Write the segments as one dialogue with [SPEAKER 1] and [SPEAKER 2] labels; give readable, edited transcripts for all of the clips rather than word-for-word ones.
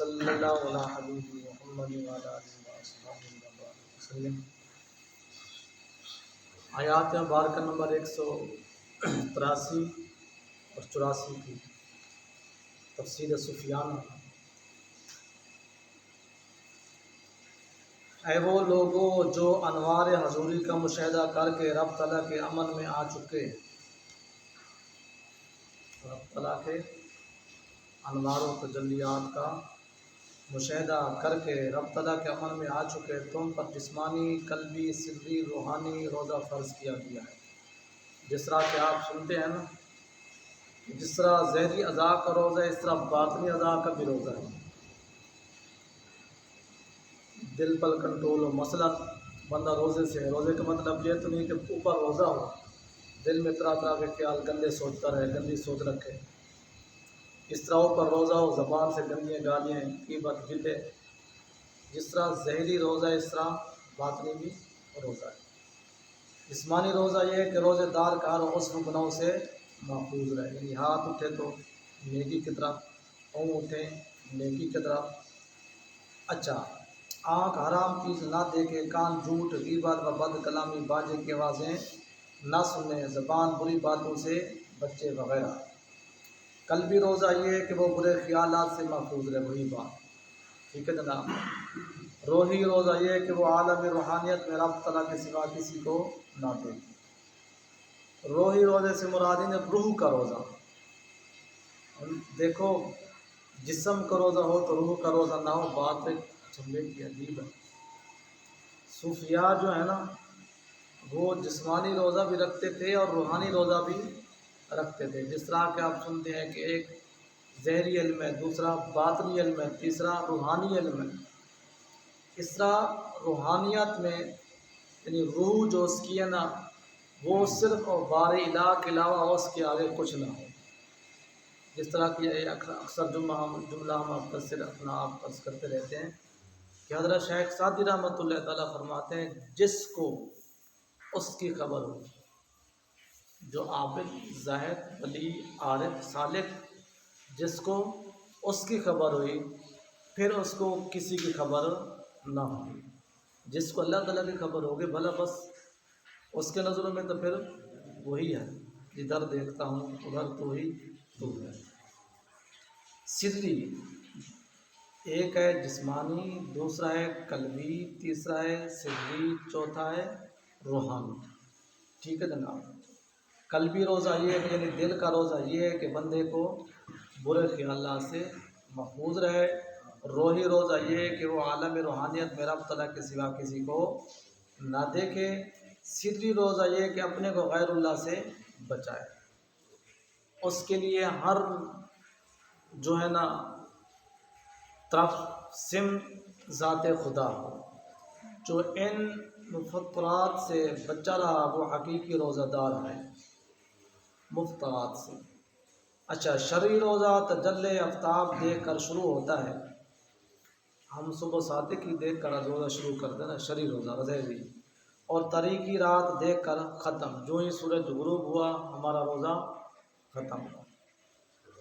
[SPEAKER 1] صلی اللہ علیہ حبیب محمد وعلی آلہ وصحبہ وسلم۔ آیات مبارکہ نمبر 183 اور 84 کی تفسیر سفیان۔ اے وہ لوگوں جو انوار حضوری کا مشاہدہ کر کے رب تعالیٰ کے امن میں آ چکے، رب تعالیٰ کے انوار و تجلیات کا مشاہدہ کر کے رب تعالیٰ کے امن میں آ چکے، تم پر جسمانی، قلبی، سری، روحانی روزہ فرض کیا گیا ہے۔ جس طرح کہ آپ سنتے ہیں نا، جس طرح ظاہری اعضاء کا روزہ ہے، اس طرح باطنی اعضاء کا بھی روزہ ہے۔ دل پر کنٹرول ہو، مثلا بندہ روزے کا مطلب یہ تو نہیں کہ اوپر روزہ ہو، دل میں طرح طرح کے خیال گندے سوچتا رہے، گندی سوچ رکھے، اس طرح اوپر روزہ ہو، زبان سے گندیاں گالیاں غیبت گلے، جس طرح ظاہری روزہ ہے اس طرح باطنی بھی روزہ ہے۔ جسمانی روزہ یہ ہے کہ روزے دار کا ہر عضو گناہوں سے محفوظ رہے، یعنی ہاتھ اٹھے تو نیکی کی طرف، پاؤں اٹھے نیکی کی طرف، اچھا آنکھ حرام چیز نہ دیکھے، کان جھوٹ، غیبت و بد کلامی، باجے کی آوازیں نہ سنے، زبان بری باتوں سے بچے وغیرہ۔ قلبی روزہ یہ ہے کہ وہ برے خیالات سے محفوظ رہے، وہی بات، ٹھیک ہے جناب۔ روحی روزہ یہ ہے کہ وہ عالم روحانیت میں رب تعالیٰ کے سوا کسی کو نہ دیکھے۔ روحی روزے سے مراد ہے روح کا روزہ۔ دیکھو جسم کا روزہ ہو تو روح کا روزہ نہ ہو، بات چمبے کی عجیب ہے۔ صوفیاء جو ہے نا وہ جسمانی روزہ بھی رکھتے تھے اور روحانی روزہ بھی رکھتے تھے، جس طرح کہ آپ سنتے ہیں کہ ایک ظاہری علم ہے، دوسرا باطنی علم ہے، تیسرا روحانی علم ہے۔ اس طرح روحانیت میں یعنی روح جو اس کی ہے نا وہ صرف اور بار الہ کے علاوہ اس کے آگے کچھ نہ ہو، جس طرح کہ اکثر جملہ ہم اپنا آپ فرض کرتے رہتے ہیں کہ حضرت شیخ سعدی رحمۃ اللہ تعالیٰ فرماتے ہیں جس کو اس کی خبر ہو، جو عابد، زاہد، ولی، عارف، صالح، جس کو اس کی خبر ہوئی پھر اس کو کسی کی خبر نہ ہوئی، جس کو اللہ تعالیٰ کی خبر ہوگی بھلا بس اس کے نظروں میں تو پھر وہی ہے، جدھر دیکھتا ہوں ادھر تو ہی تو ہے۔ سری ایک ہے جسمانی، دوسرا ہے قلبی، تیسرا ہے سری، چوتھا ہے روحانی، ٹھیک ہے جناب۔ قلبی روزہ یہ ہے کہ یعنی دل کا روزہ یہ ہے کہ بندے کو برے خیالات سے محفوظ رہے۔ روحی روزہ یہ ہے کہ وہ عالم روحانیت میں رب تعالیٰ کے سوا کسی کو نہ دیکھے۔ سری روزہ یہ ہے کہ اپنے کو غیر اللہ سے بچائے، اس کے لیے ہر جو ہے نا طرف سمت ذات خدا ہو، جو ان مفطرات سے بچا رہا وہ حقیقی روزہ دار ہے، مفطرات سے۔ اچھا شرعی روزہ تجلی آفتاب دیکھ کر شروع ہوتا ہے، ہم صبح صادق کی دیکھ کر روزہ شروع کرتے ہیں نا، شرعی روزہ ظاہری، اور طریقی رات دیکھ کر ختم، جو ہی سورج غروب ہوا ہمارا روزہ ختم ہوا۔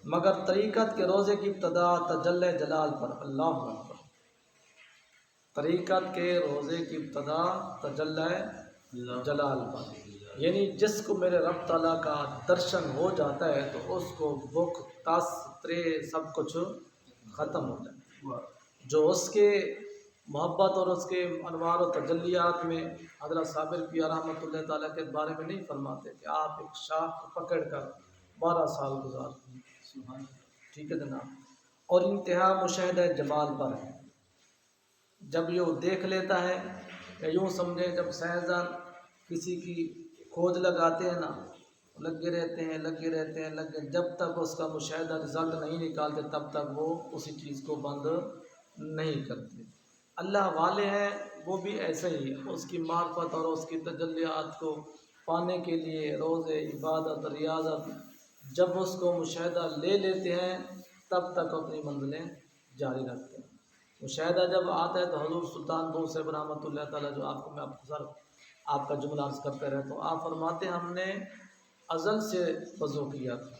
[SPEAKER 1] مگر طریقت کے روزے کی ابتدا تجلی جلال پر، اللہ اکبر، طریقت کے روزے کی ابتدا تجلی جلال پر، یعنی جس کو میرے رب تعالیٰ کا درشن ہو جاتا ہے تو اس کو بھوک تاس ترے سب کچھ ختم ہو جاتا ہے۔ جو اس کے محبت اور اس کے انوار و تجلیات میں حضرت صابر پیر رحمۃ اللہ تعالیٰ کے بارے میں نہیں فرماتے کہ آپ ایک شاخ پکڑ کر 12 سال گزار دیں، ٹھیک ہے جناب۔ اور انتہا مشاہدہ جمال پر ہے، جب یہ دیکھ لیتا ہے یا یوں سمجھیں جب سائنسدان کسی کی کھوج لگاتے ہیں نا، لگے رہتے ہیں جب تک اس کا مشاہدہ رزلٹ نہیں نکالتے تب تک وہ اسی چیز کو بند نہیں کرتے۔ اللہ والے ہیں وہ بھی ایسے ہی، اس کی معرفت اور اس کی تجلیات کو پانے کے لیے روزے، عبادت، ریاضت جب اس کو مشاہدہ لے لیتے ہیں تب تک اپنی منزلیں جاری رکھتے ہیں۔ مشاہدہ جب آتا ہے تو حضور سلطان بہو صاحب رحمۃ اللہ تعالیٰ جو آپ کا جملہ عرض کرتے رہے تو آپ فرماتے ہیں ہم نے ازل سے وضو کیا تھا،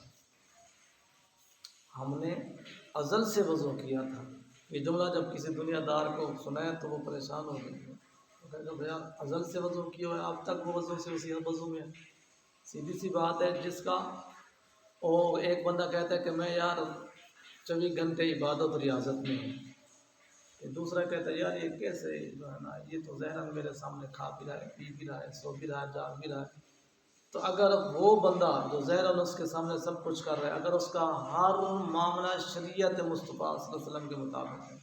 [SPEAKER 1] یہ جملہ جب کسی دنیا دار کو سنائے تو وہ پریشان ہو گئے، وہ کہے گا بھیا ازل سے وضو کیا ہوا ہے، اب تک وہ وضو سے اسی وضو میں ہے۔ سیدھی سی بات ہے، جس کا اور ایک بندہ کہتا ہے کہ میں یار 24 گھنٹے عبادت اور ریاضت میں ہوں، کہ دوسرا کہتا ہے یار یہ کیسے جو ہے نا، یہ تو ظاہراً میرے سامنے کھا بھی رہا ہے، پی بھی رہا ہے، سو بھی رہا ہے، جاگ بھی رہا ہے۔ تو اگر وہ بندہ جو ظاہراً اس کے سامنے سب کچھ کر رہا ہے، اگر اس کا ہر معاملہ شریعت مصطفیٰ صلی اللہ علیہ وسلم کے مطابق ہے،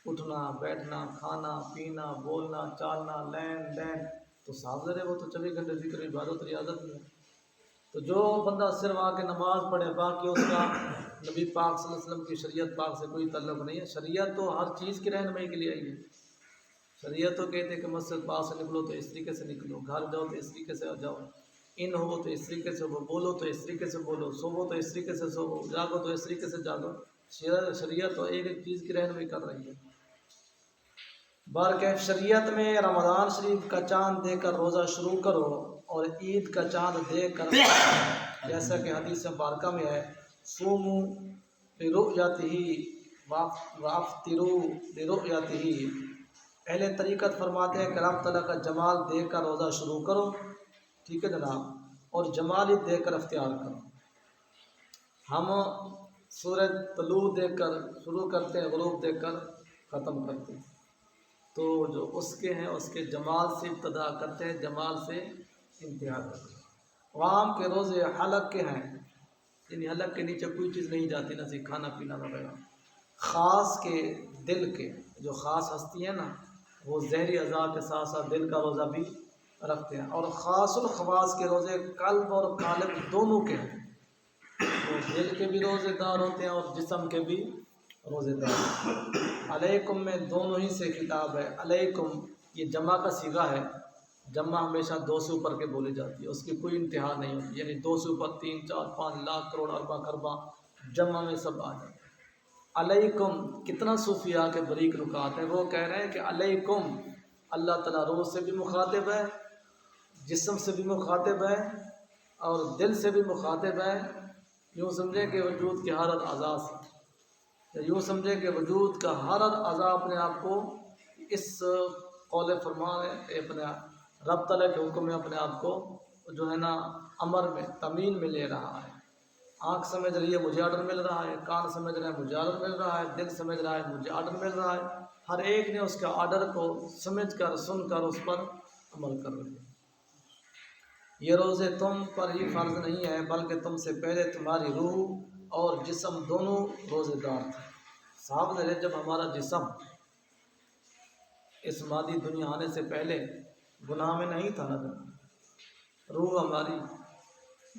[SPEAKER 1] اٹھنا بیٹھنا کھانا پینا بولنا چالنا لین دین، تو صاف ظاہر ہے وہ تو 24 گھنٹے ذکر عبادت ریاضت میں ہے۔ تو جو بندہ صرف آ کے نماز پڑھے، باقی اس کا نبی پاک صلی اللہ علیہ وسلم کی شریعت پاک سے کوئی تعلق نہیں ہے۔ شریعت تو ہر چیز کی رہنمائی کے لیے آئی ہے۔ شریعت تو کہتے ہیں کہ مسجد پاک سے نکلو تو اس طریقے سے نکلو، گھر جاؤ تو اس طریقے سے جاؤ، ان ہو تو اس طریقے سے ہو، بولو تو اس طریقے سے بولو، سوو تو اس طریقے سے سوو، جاگو تو اس طریقے سے جاگو۔ شریعت تو ایک ایک چیز کی رہنمائی کر رہی ہے۔ بارکیف شریعت میں رمضان شریف کا چاند دے کر روزہ شروع کرو اور عید کا چاند دے کر، جیسا کہ حدیث مبارکہ میں ہے، صوموا لرؤیتہ وافطروا لرؤیتہ۔ اہل طریقت فرماتے ہیں کہ رب تعالیٰ کا جمال دیکھ کر روزہ شروع کرو، ٹھیک ہے جناب، اور جمال ہی دیکھ کر افطار کرو۔ ہم سورج طلوع دیکھ کر شروع کرتے ہیں، غروب دیکھ کر ختم کرتے ہیں، تو جو اس کے ہیں اس کے جمال سے ابتدا کرتے ہیں، جمال سے انتہا کرتے ہیں۔ عوام کے روزے حلق کے ہیں، یعنی حلق کے نیچے کوئی چیز نہیں جاتی، نہ صرف کھانا پینا وغیرہ۔ خاص کے دل کے جو خاص ہستی ہے نا، وہ زہری اعضاء کے ساتھ ساتھ دل کا روزہ بھی رکھتے ہیں، اور خاص الخواص کے روزے قلب اور قالب دونوں کے ہیں، وہ دل کے بھی روزے دار ہوتے ہیں اور جسم کے بھی روزے دار۔ علیکم میں دونوں ہی سے خطاب ہے، علیکم یہ جمع کا صیغہ ہے، جمع ہمیشہ 2 سے اوپر کے بولی جاتی ہے، اس کی کوئی انتہا نہیں ہوتی، یعنی 2 سے اوپر 3 4 5 لاکھ کروڑ ارباں خرباں جمع میں سب آ جاتے ہیں۔ علیکم کتنا صوفیاء کے بریک نکات ہیں، وہ کہہ رہے ہیں کہ علیکم اللہ تعالیٰ روح سے بھی مخاطب ہے، جسم سے بھی مخاطب ہے، اور دل سے بھی مخاطب ہے۔ یوں سمجھیں کہ وجود کے ہر اعضاء سے، یوں سمجھیں کہ وجود کا ہر اعضاء اپنے آپ کو اس قول فرمان ہے، اپنے رب تعالیٰ کے حکم میں اپنے آپ کو جو ہے نا امر میں تمین میں لے رہا ہے۔ آنکھ سمجھ رہی ہے مجھے آرڈر مل رہا ہے، کان سمجھ رہا ہے مجھے آرڈر مل رہا ہے، دل سمجھ رہا ہے مجھے آرڈر مل رہا ہے، ہر ایک نے اس کا آرڈر کو سمجھ کر سن کر اس پر عمل کر رہے ہیں۔ یہ روزے تم پر ہی فرض نہیں ہے بلکہ تم سے پہلے تمہاری روح اور جسم دونوں روزے دار تھے۔ صاحب نے جب ہمارا جسم اس مادی دنیا آنے سے پہلے گناہ میں نہیں تھا نا، روح ہماری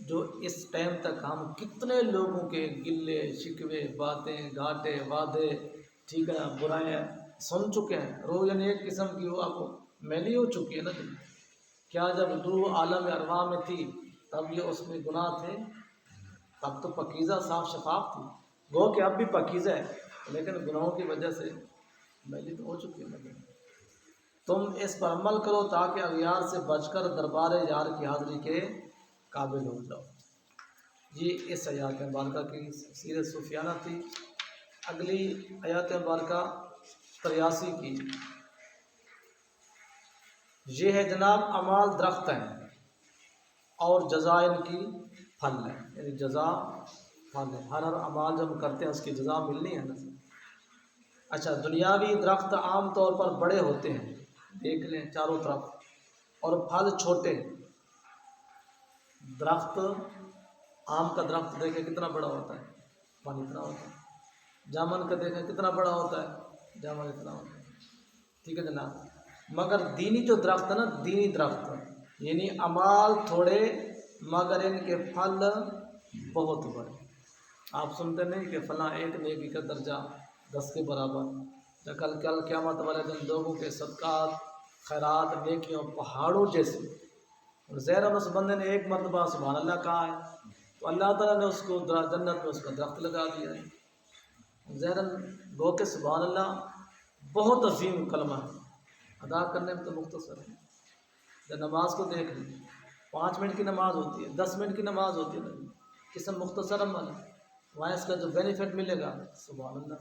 [SPEAKER 1] جو اس ٹائم تک ہم کتنے لوگوں کے گلے شکوے باتیں گھاٹے وعدے ٹھیک ہے برائیں سن چکے ہیں، روح یعنی ایک قسم کی وہ اب میلی ہو چکی ہے نا۔ کیا جب روح عالم ارواح میں تھی تب یہ اس میں گناہ تھے؟ تب تو پاکیزہ صاف شفاف تھی، گو کہ اب بھی پاکیزہ ہے لیکن گناہوں کی وجہ سے میلی تو ہو چکی ہے۔ تم اس پر عمل کرو تاکہ اغیار سے بچ کر دربار یار کی حاضری کے قابل ہو جاؤ۔ یہ اس آیات مبارکہ کی سیرت صوفیانہ تھی۔ اگلی آیات مبارکہ 83 کی، یہ ہے جناب اعمال درخت ہیں اور جزا ان کی پھل ہے، یعنی جزا پھل ہے، ہر اعمال جب ہم کرتے ہیں اس کی جزا ملنی ہے نا۔ اچھا دنیاوی درخت عام طور پر بڑے ہوتے ہیں، دیکھ لیں چاروں طرف، اور پھل چھوٹے۔ درخت آم کا درخت دیکھیں کتنا بڑا ہوتا ہے، پھل اتنا ہوتا ہے، جامن کا دیکھیں کتنا بڑا ہوتا ہے، جامن اتنا ہوتا ہے، ٹھیک ہے جناب۔ مگر دینی جو درخت ہے نا، دینی درخت یعنی اعمال تھوڑے مگر ان کے پھل بہت بڑے۔ آپ سنتے نہیں کہ فلاں ایک نیکی کا درجہ 10 کے برابر، کل قیامت والے دن لوگوں کے صدقات خیرات نیکیوں پہاڑوں جیسے، اور زہرا اس بندے نے ایک مرتبہ سبحان اللہ کہا ہے تو اللہ تعالیٰ نے اس کو جنت میں اس کا درخت لگا دیا ہے۔ زہرا گو کہ سبحان اللہ بہت عظیم کلمہ ہے، ادا کرنے میں تو مختصر ہے۔ جب نماز کو دیکھ لیں، 5 منٹ کی نماز ہوتی ہے، 10 منٹ کی نماز ہوتی ہے، قسم مختصر عمل ہے، وہاں اس کا جو بینیفٹ ملے گا سبحان اللہ۔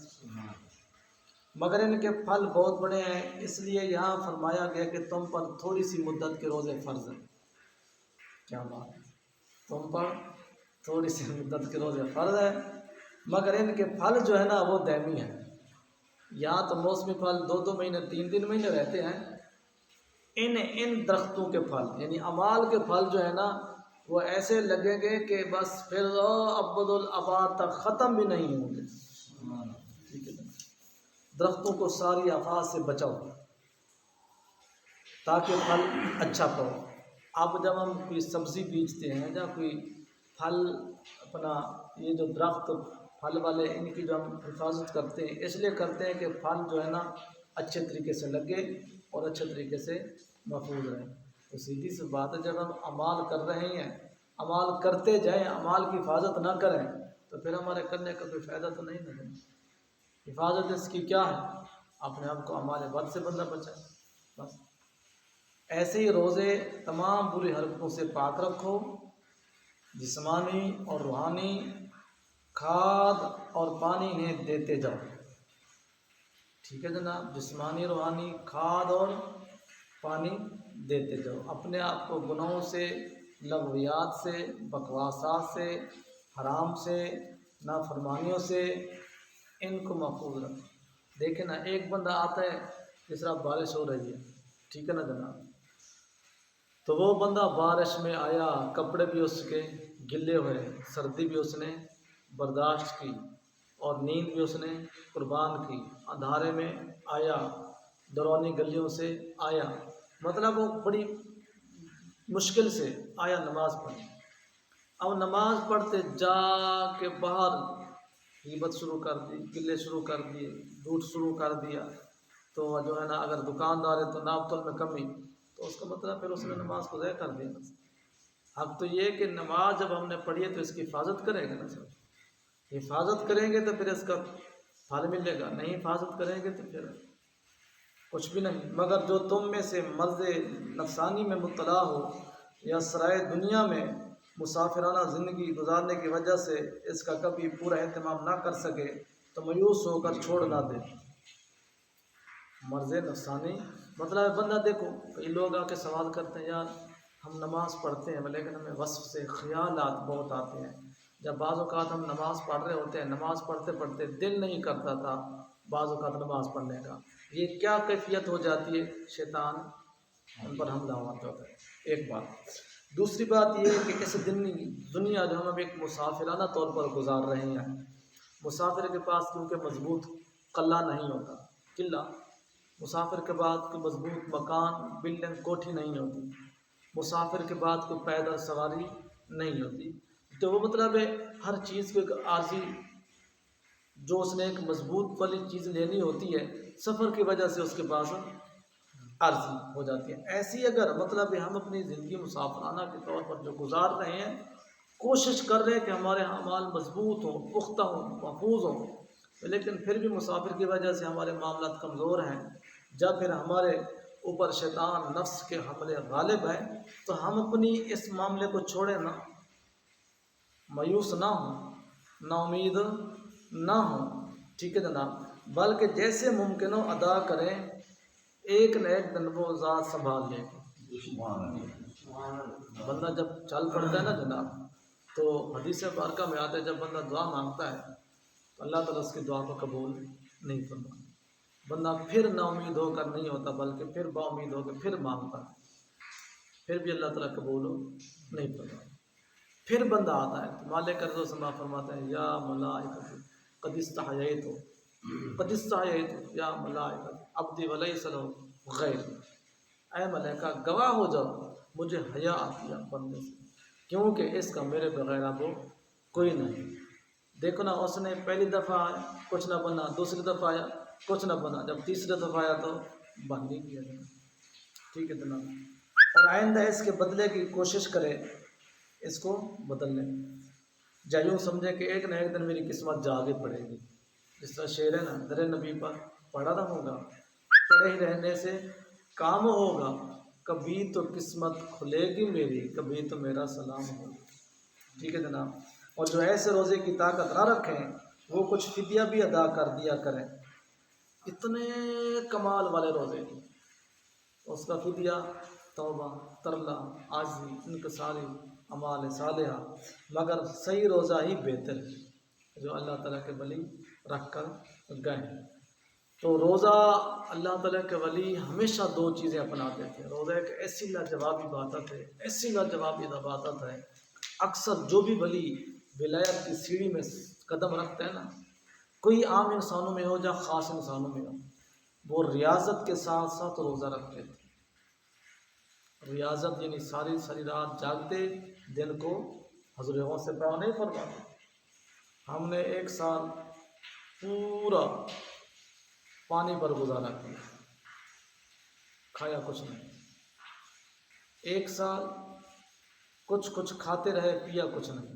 [SPEAKER 1] مگر ان کے پھل بہت بڑے ہیں، اس لیے یہاں فرمایا گیا کہ تم پر تھوڑی سی مدت کے روزے فرض ہیں۔ کیا بات ہے، تم پر تھوڑی سی مدت کے روزے فرض ہیں، مگر ان کے پھل جو ہے نا وہ دائمی ہیں۔ یہاں تو موسمی پھل 2 مہینے 3 مہینے رہتے ہیں، ان درختوں کے پھل یعنی اعمال کے پھل جو ہے نا وہ ایسے لگیں گے کہ بس پھر ابد الآباد تک ختم بھی نہیں ہوں گے۔ ٹھیک ہے، درختوں کو ساری آفات سے بچاؤ تاکہ پھل اچھا پڑو۔ اب جب ہم کوئی سبزی بیچتے ہیں یا کوئی پھل اپنا یہ جو درخت پھل والے ان کی جو ہم حفاظت کرتے ہیں اس لیے کرتے ہیں کہ پھل جو ہے نا اچھے طریقے سے لگے اور اچھے طریقے سے محفوظ رہیں۔ تو سیدھی سی بات ہے، جب ہم اعمال کر رہے ہیں، اعمال کرتے جائیں، اعمال کی حفاظت نہ کریں تو پھر ہمارے کرنے کا کوئی فائدہ تو نہیں ہے۔ حفاظت اس کی کیا ہے؟ اپنے آپ کو اعمال بد سے بندہ بچائے بس۔ ایسے ہی روزے تمام بری حرکتوں سے پاک رکھو، جسمانی اور روحانی کھاد اور پانی انہیں دیتے جاؤ۔ ٹھیک ہے جناب، جسمانی روحانی کھاد اور پانی دیتے جاؤ۔ اپنے آپ کو گناہوں سے، لغویات سے، بکواسات سے، حرام سے، نافرمانیوں سے ان کو محفوظ رکھو۔ دیکھیں نا، ایک بندہ آتا ہے جس طرح بارش ہو رہی ہے، ٹھیک ہے نا جناب، تو وہ بندہ بارش میں آیا، کپڑے بھی اس کے گلے ہوئے، سردی بھی اس نے برداشت کی اور نیند بھی اس نے قربان کی، اندھارے میں آیا، درونی گلیوں سے آیا، مطلب وہ بڑی مشکل سے آیا نماز پڑھنے۔ اب نماز پڑھتے جا کے باہر غیبت شروع کر دی، گلے شروع کر دیے، جھوٹ شروع کر دیا، تو جو ہے نا اگر دکاندار ہے تو ناپ تول میں کمی، تو اس کا مطلب پھر اس نے نماز کو ضائع کر دیا۔ اب تو یہ کہ نماز جب ہم نے پڑھی ہے تو اس کی حفاظت کریں گے نا سر، حفاظت کریں گے تو پھر اس کا پھل ملے گا، نہیں حفاظت کریں گے تو پھر کچھ بھی نہیں۔ مگر جو تم میں سے مرض نفسانی میں مبتلا ہو یا سرائے دنیا میں مسافرانہ زندگی گزارنے کی وجہ سے اس کا کبھی پورا اہتمام نہ کر سکے تو مایوس ہو کر چھوڑ نہ دے۔ مرض نفسانی مطلب بندہ، دیکھو کئی لوگ آ کے سوال کرتے ہیں، یار ہم نماز پڑھتے ہیں لیکن ہمیں وصف سے خیالات بہت آتے ہیں۔ جب بعض اوقات ہم نماز پڑھ رہے ہوتے ہیں، نماز پڑھتے پڑھتے دل نہیں کرتا تھا بعض اوقات نماز پڑھنے کا، یہ کیا کیفیت ہو جاتی ہے؟ شیطان ان پر حملہ ہوتا ہے، ایک بات۔ دوسری بات یہ ہے کہ اس دنیا جو ہم ایک مسافرانہ طور پر گزار رہے ہیں، مسافر کے پاس کیونکہ مضبوط قلعہ نہیں ہوتا، قلعہ، مسافر کے بعد کوئی مضبوط مکان، بلڈنگ، کوٹھی نہیں ہوتی، مسافر کے بعد کوئی پیدل سواری نہیں ہوتی، تو وہ مطلب ہے ہر چیز کو ایک عارضی جو اس نے ایک مضبوط والی چیز لینی ہوتی ہے، سفر کی وجہ سے اس کے پاس عارضی ہو جاتی ہے۔ ایسی اگر مطلب ہے ہم اپنی زندگی مسافرانہ کے طور پر جو گزار رہے ہیں، کوشش کر رہے ہیں کہ ہمارے اعمال مضبوط ہوں، پختہ ہوں، محفوظ ہوں، لیکن پھر بھی مسافر کی وجہ سے ہمارے معاملات کمزور ہیں، جب پھر ہمارے اوپر شیطان نفس کے حملے غالب ہیں تو ہم اپنی اس معاملے کو چھوڑیں نہ، مایوس نہ ہوں، نا امید نہ ہوں، ٹھیک ہے جناب، بلکہ جیسے ممکن ہو ادا کریں، ایک نہ ایک دن وہ ذات سنبھال لے گا۔ بندہ جب چل پڑتا ہے نا جناب، تو حدیث مبارکہ میں آتا ہے جب بندہ دعا مانگتا ہے تو اللہ تعالیٰ اس کی دعا کو قبول نہیں فرماتا۔ بندہ پھر نا امید ہو کر نہیں ہوتا بلکہ پھر با امید ہو کر پھر مانگتا ہے، پھر بھی اللہ تعالیٰ قبول نہیں فرماتا۔ پھر بندہ آتا ہے تو مالک عرض و سما فرماتا ہے، یا ملائکۃ قد استحییت یا ملائکۃ عبدی ولیس لہ غیر، اے ملائکہ گواہ ہو جاؤ مجھے حیا آتی ہے بندے سے، کیونکہ اس کا میرے بغیر اب کوئی نہیں۔ دیکھو نا، اس نے پہلی دفعہ کچھ نہ بنا، دوسری دفعہ آیا کچھ نہ بنا، جب تیسری دفعہ آیا تو بن نہیں کیا جانا، ٹھیک ہے جناب، اور آئندہ اس کے بدلے کی کوشش کرے، اس کو بدل لیں، یا یوں سمجھے کہ ایک نہ ایک دن میری قسمت جاگے پڑے گی، جس طرح شعر ہے نا، در نبی پر پڑھا نہ ہوگا، پڑے ہی رہنے سے کام ہوگا، کبھی تو قسمت کھلے گی میری، کبھی تو میرا سلام ہوگا، ٹھیک ہے جناب۔ اور جو ایسے روزے کی طاقت نہ رکھیں وہ کچھ فدیہ بھی ادا کر دیا کریں، اتنے کمال والے روزے تھے. اس کا فدیہ توبہ، ترلا، عاجزی، انکساری، اعمال صالحہ. مگر صحیح روزہ ہی بہتر ہے جو اللہ تعالیٰ کے ولی رکھ کر گئے. تو روزہ اللہ تعالیٰ کے ولی ہمیشہ دو چیزیں اپناتے تھے. روزہ ایک ایسی لاجواب عبادت ہے، ایسی لاجواب عبادت ہے. اکثر جو بھی ولی ولایت کی سیڑھی میں قدم رکھتے ہیں نا، کوئی عام انسانوں میں ہو یا خاص انسانوں میں ہو، وہ ریاضت کے ساتھ ساتھ روزہ رکھتے تھے. ریاضت یعنی ساری ساری رات جاگتے، دن کو حضور سے پاک نہیں فرماتے. ہم نے 1 سال پورا پانی پر گزارا کیا، کھایا کچھ نہیں. 1 سال کچھ کھاتے رہے، پیا کچھ نہیں.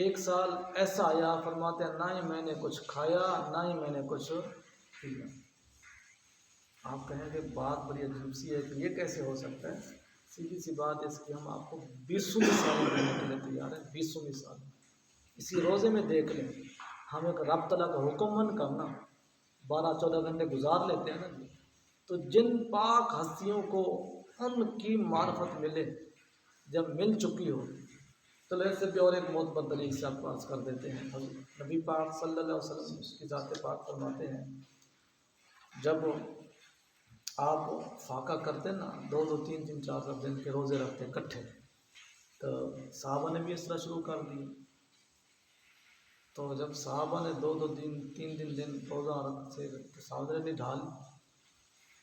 [SPEAKER 1] 1 سال ایسا آیا، فرماتے ہیں نہ ہی میں نے کچھ کھایا نہ ہی میں نے کچھ پیا. آپ کہیں گے بات بڑی عجیب سی ہے کہ یہ کیسے ہو سکتا ہے؟ سیدھی سی بات ہے اس کی، ہم آپ کو 20 مثالیں دینے کے لیے تیار ہیں. 20 مثالیں اسی روزے میں دیکھ لیں. ہم ایک رب تعالیٰ کا حکم من کرنا 12-14 گھنٹے گزار لیتے ہیں نا جی. تو جن پاک ہستیوں کو ان کی معرفت ملے، جب مل چکی ہو، تو ایسے بھی اور ایک معتبر دلیل سے آپ کو عرض کر دیتے ہیں. نبی پاک صلی اللہ علیہ وسلم اس کی ذات پاک فرماتے ہیں، جب آپ فاقہ کرتے نا، 2 3 4 دن کے روزے رکھتے اکٹھے، تو صحابہ نے بھی اس طرح شروع کر دی. تو جب صحابہ نے 2 دن 3 دن روزہ رکھتے تو صحابہ نے بھی ڈھال.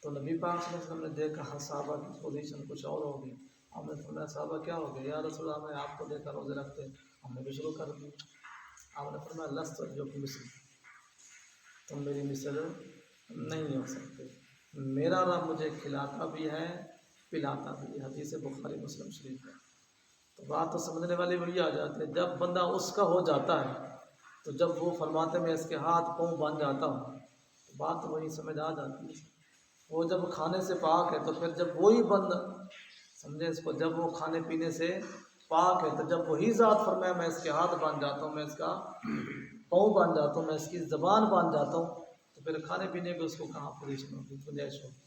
[SPEAKER 1] تو نبی پاک صلی اللہ علیہ وسلم نے دیکھا ہاں صحابہ کی پوزیشن کچھ اور ہوگی. ہم نے فرمایا صحابہ کیا ہو گیا یا رسول اللہ، میں آپ کو دیکھا روزے رکھتے، ہم نے بھی شروع کر دی. آپ نے فرمایا لست جو مثل، تم میری مثل نہیں ہو سکتے. میرا رب مجھے کھلاتا بھی ہے پلاتا بھی ہے. حدیث بخاری مسلم شریف ہے. تو بات تو سمجھنے والے وہی آ جاتے ہیں. جب بندہ اس کا ہو جاتا ہے تو جب وہ فرماتے میں اس کے ہاتھ پاؤں بن جاتا ہوں، تو بات وہی سمجھ آ جاتی ہے. وہ جب کھانے سے پاک ہے تو پھر جب وہی بند سمجھے اس کو، جب وہ کھانے پینے سے پاک ہے تو جب وہی ذات فرمایا میں اس کے ہاتھ بن جاتا ہوں، میں اس کا پاؤں بن جاتا ہوں، میں اس کی زبان بن جاتا ہوں، تو پھر کھانے پینے پہ اس کو کہاں پوزیشن ہوگی، گنجائش ہوگی.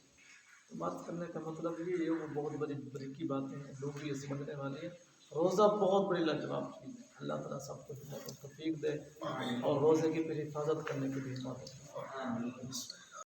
[SPEAKER 1] تو بات کرنے کا مطلب یہ ہے، وہ بہت بڑی بریکی باتیں ہیں، لوگ بھی یہ سمجھنے والے ہیں. روزہ بہت بڑی لاجواب چیز ہے. اللہ تعالیٰ سب کو توفیق دے اور روزے کی پھر حفاظت کرنے کی بھی ہمت دے.